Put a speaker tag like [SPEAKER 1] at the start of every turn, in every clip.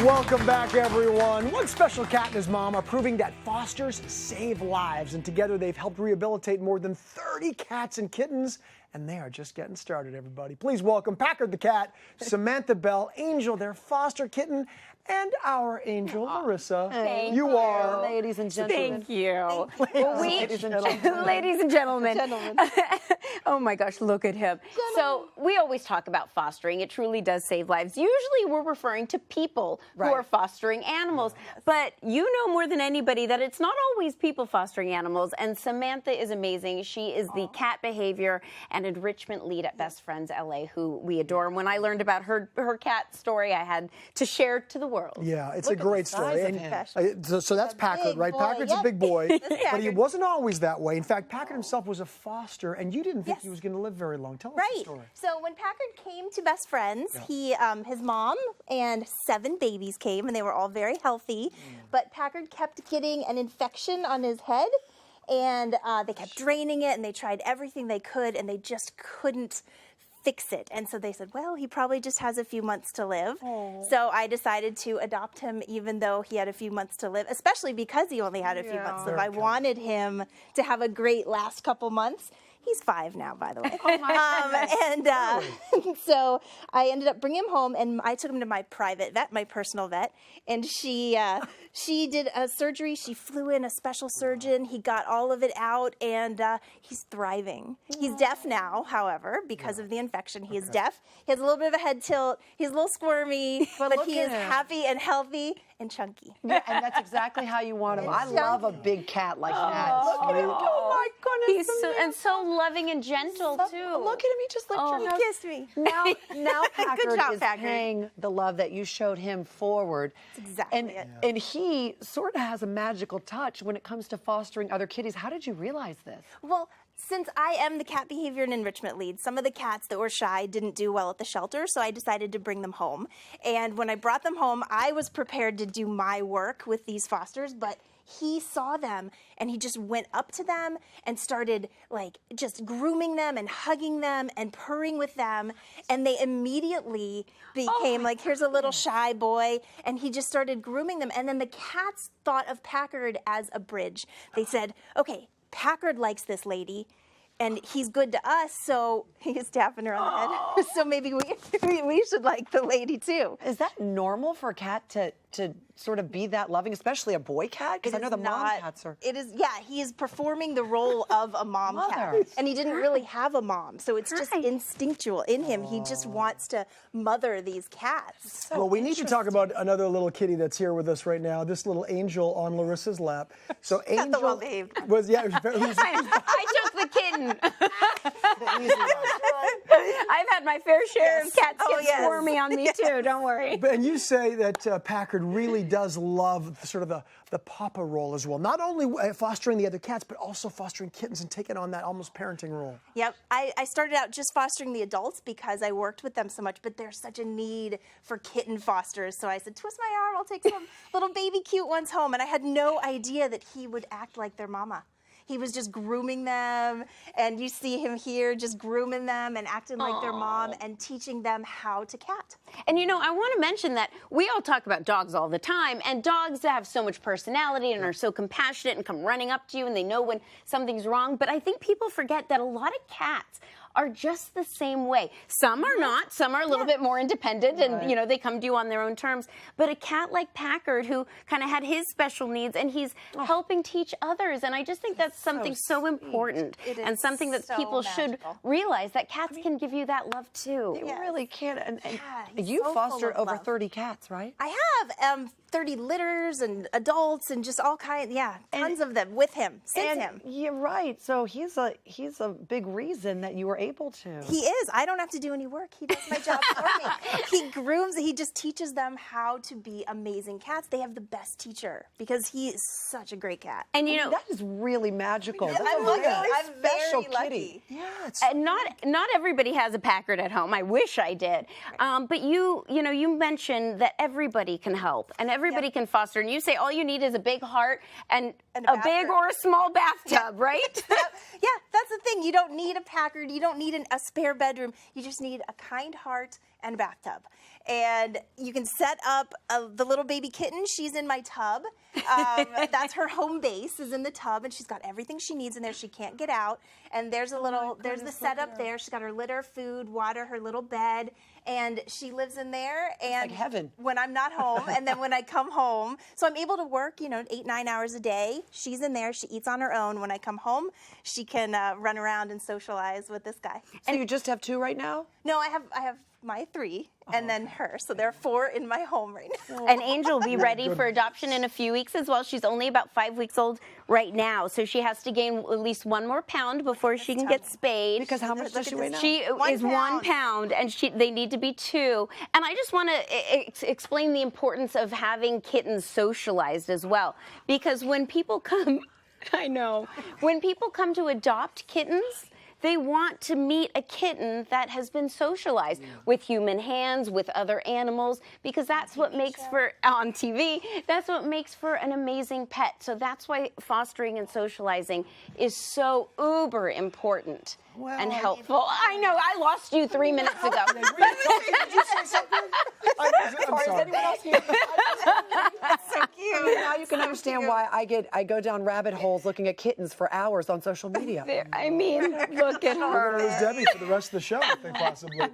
[SPEAKER 1] Welcome back, everyone. One special cat and his mom are proving that fosters save lives, and together they've helped rehabilitate more than 30 cats and kittens, and they are just getting started, everybody. Please welcome Packard the cat, Samantha Bell, Angel, their foster kitten, and our angel, Larissa.
[SPEAKER 2] Thank
[SPEAKER 1] you are.
[SPEAKER 2] Ladies and gentlemen.
[SPEAKER 3] Thank you.
[SPEAKER 1] Ladies and gentlemen.
[SPEAKER 3] Ladies and gentlemen. Oh my gosh, look at him. So we always talk about fostering. It truly does save lives. Usually we're referring to people who are fostering animals. But you know more than anybody that it's not always people fostering animals. And Samantha is amazing. She is the cat behavior and enrichment lead at Best Friends LA, who we adore. And when I learned about her cat story, I had to share to the world.
[SPEAKER 1] Yeah, it's a great story. And, so that's Packard, right?
[SPEAKER 2] boy,
[SPEAKER 1] Packard's a big boy, but he
[SPEAKER 2] Packard.
[SPEAKER 1] wasn't always that way. In fact, Packard himself was a foster, and you didn't think he was going to live very long. Tell us the story.
[SPEAKER 2] So when Packard came to Best Friends, he, his mom and 7 babies came, and they were all very healthy. But Packard kept getting an infection on his head, and they kept draining it, and they tried everything they could, and they just couldn't fix it. And so they said, well, he probably just has a few months to live. So I decided to adopt him even though he had a few months to live, especially because he only had a few months to live. I wanted him to have a great last couple months. He's 5 now, by the way. So I ended up bringing him home, and I took him to my private vet, my personal vet, and she did a surgery. She flew in a special surgeon. He got all of it out, and he's thriving. He's deaf now, however, because of the infection. He is deaf. He has a little bit of a head tilt. He's a little squirmy, but he is happy and healthy and chunky.
[SPEAKER 4] Yeah, and that's exactly how you want him. I love a big cat like that.
[SPEAKER 2] Look at him.
[SPEAKER 3] Oh my goodness. He's so loving and gentle, too.
[SPEAKER 4] Look at him. He just licked your
[SPEAKER 2] He
[SPEAKER 4] nose.
[SPEAKER 2] kissed me.
[SPEAKER 4] Now Packard
[SPEAKER 2] job,
[SPEAKER 4] is
[SPEAKER 2] Packard.
[SPEAKER 4] paying the love that you showed him forward.
[SPEAKER 2] That's exactly it.
[SPEAKER 4] And he sort of has a magical touch when it comes to fostering other kitties. How did you realize this?
[SPEAKER 2] Well, since I am the cat behavior and enrichment lead, some of the cats that were shy didn't do well at the shelter, so I decided to bring them home. And when I brought them home, I was prepared to do my work with these fosters, but he saw them and he just went up to them and started like just grooming them and hugging them and purring with them, and they immediately became like, here's a little shy boy, and he just started grooming them. And then the cats thought of Packard as a bridge. They said, okay, Packard likes this lady, and he's good to us, so he's tapping her on the head. So maybe we should like the lady too.
[SPEAKER 4] Is that normal for a cat to sort of be that loving, especially a boy cat? Because I know the mom cats are.
[SPEAKER 2] It is, yeah, he is performing the role of a mom cat. And he didn't really have a mom, so it's just instinctual in him. He just wants to mother these cats.
[SPEAKER 1] Well, we need to talk about another little kitty that's here with us right now. This little Angel on Larissa's lap. So Angel
[SPEAKER 2] the well-behaved.
[SPEAKER 1] was
[SPEAKER 3] I took the kitten. I've had my fair share of cats get squirmy on me, too. Don't worry.
[SPEAKER 1] And you say that Packard really does love sort of the papa role as well. Not only fostering the other cats, but also fostering kittens and taking on that almost parenting role.
[SPEAKER 2] Yep. I started out just fostering the adults because I worked with them so much, but there's such a need for kitten fosters. So I said, twist my arm, I'll take some little baby cute ones home. And I had no idea that he would act like their mama. He was just grooming them, and you see him here just grooming them and acting like their mom and teaching them how to cat.
[SPEAKER 3] And you know, I want to mention that we all talk about dogs all the time, and dogs have so much personality and are so compassionate and come running up to you and they know when something's wrong. But I think people forget that a lot of cats are just the same way. Some are not. Some are a little bit more independent and, you know, they come to you on their own terms. But a cat like Packard, who kind of had his special needs, and he's helping teach others. And I just think that's something so important and something that people should realize, that cats can give you that love, too.
[SPEAKER 4] They really can. And you fostered over 30 cats, right?
[SPEAKER 2] I have 30 litters and adults and just all kinds, tons of them with him, since him.
[SPEAKER 4] You're right. So he's a big reason that you were able to.
[SPEAKER 2] He is. I don't have to do any work. He does my job for me. He grooms, he just teaches them how to be amazing cats. They have the best teacher because he is such a great cat.
[SPEAKER 3] And you know,
[SPEAKER 4] that is really magical.
[SPEAKER 2] I'm lucky. I'm
[SPEAKER 4] special
[SPEAKER 2] very lucky.
[SPEAKER 4] Yeah,
[SPEAKER 3] and not everybody has a Packard at home. I wish I did. But you know, you mentioned that everybody can help and everybody can foster. And you say all you need is a big heart and a big or a small bathtub, right?
[SPEAKER 2] Yeah, that's the thing. You don't need a Packard. You don't need a spare bedroom. You just need a kind heart and bathtub. And you can set up the little baby kitten. She's in my tub. That's her home base, is in the tub, and she's got everything she needs in there. She can't get out. And there's there's the setup there. She's got her litter, food, water, her little bed, and she lives in there. And
[SPEAKER 4] like heaven.
[SPEAKER 2] When I'm not home, and then when I come home, so I'm able to work, 8-9 hours a day. She's in there. She eats on her own. When I come home, she can run around and socialize with this guy.
[SPEAKER 4] So you just have 2 right now?
[SPEAKER 2] No, I have my 3, and then her. So there are 4 in my home right now.
[SPEAKER 3] And Angel will be ready for adoption in a few weeks as well. She's only about 5 weeks old right now, so she has to gain at least 1 more pound before she can get spayed.
[SPEAKER 4] Because how much does she weigh now?
[SPEAKER 3] She is 1 pound, and they need to be 2. And I just want to explain the importance of having kittens socialized as well, because when people come, I know, when people come to adopt kittens, they want to meet a kitten that has been socialized with human hands, with other animals, because that's what makes on TV, that's what makes for an amazing pet. So that's why fostering and socializing is so uber important and helpful. I know, I lost you 3 minutes ago.
[SPEAKER 1] Did you say something? I'm sorry.
[SPEAKER 2] That's so cute.
[SPEAKER 4] Now you can understand why I go down rabbit holes looking at kittens for hours on social media.
[SPEAKER 3] I mean, look at
[SPEAKER 1] We're
[SPEAKER 3] her.
[SPEAKER 1] going to lose Debbie for the rest of the show, I think, possibly.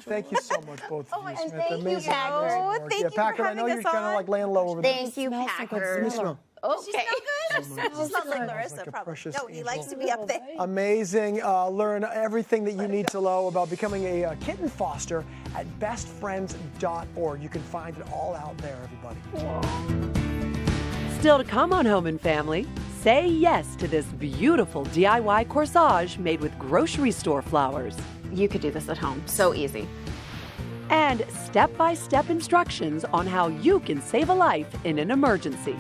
[SPEAKER 1] Thank you so much, both of you, Samantha.
[SPEAKER 3] thank you,
[SPEAKER 1] Amazing,
[SPEAKER 3] Packard.
[SPEAKER 1] amazing work.
[SPEAKER 2] Thank you for
[SPEAKER 1] Packard, I
[SPEAKER 2] having
[SPEAKER 1] know you're
[SPEAKER 2] us
[SPEAKER 1] kind of
[SPEAKER 2] on.
[SPEAKER 1] like laying low over there.
[SPEAKER 3] Thank you, Packard.
[SPEAKER 1] Let me smell.
[SPEAKER 2] She
[SPEAKER 3] Okay.
[SPEAKER 2] smells good. She smells like Larissa,
[SPEAKER 1] Like a
[SPEAKER 2] probably.
[SPEAKER 1] precious
[SPEAKER 2] No, he
[SPEAKER 1] angel.
[SPEAKER 2] likes to be up there.
[SPEAKER 1] Amazing. Learn everything that you need to know about becoming a kitten foster at bestfriends.org. You can find it all out there, everybody.
[SPEAKER 5] Still to come on Home and Family, say yes to this beautiful DIY corsage made with grocery store flowers.
[SPEAKER 3] You could do this at home. So easy.
[SPEAKER 5] And step-by-step instructions on how you can save a life in an emergency.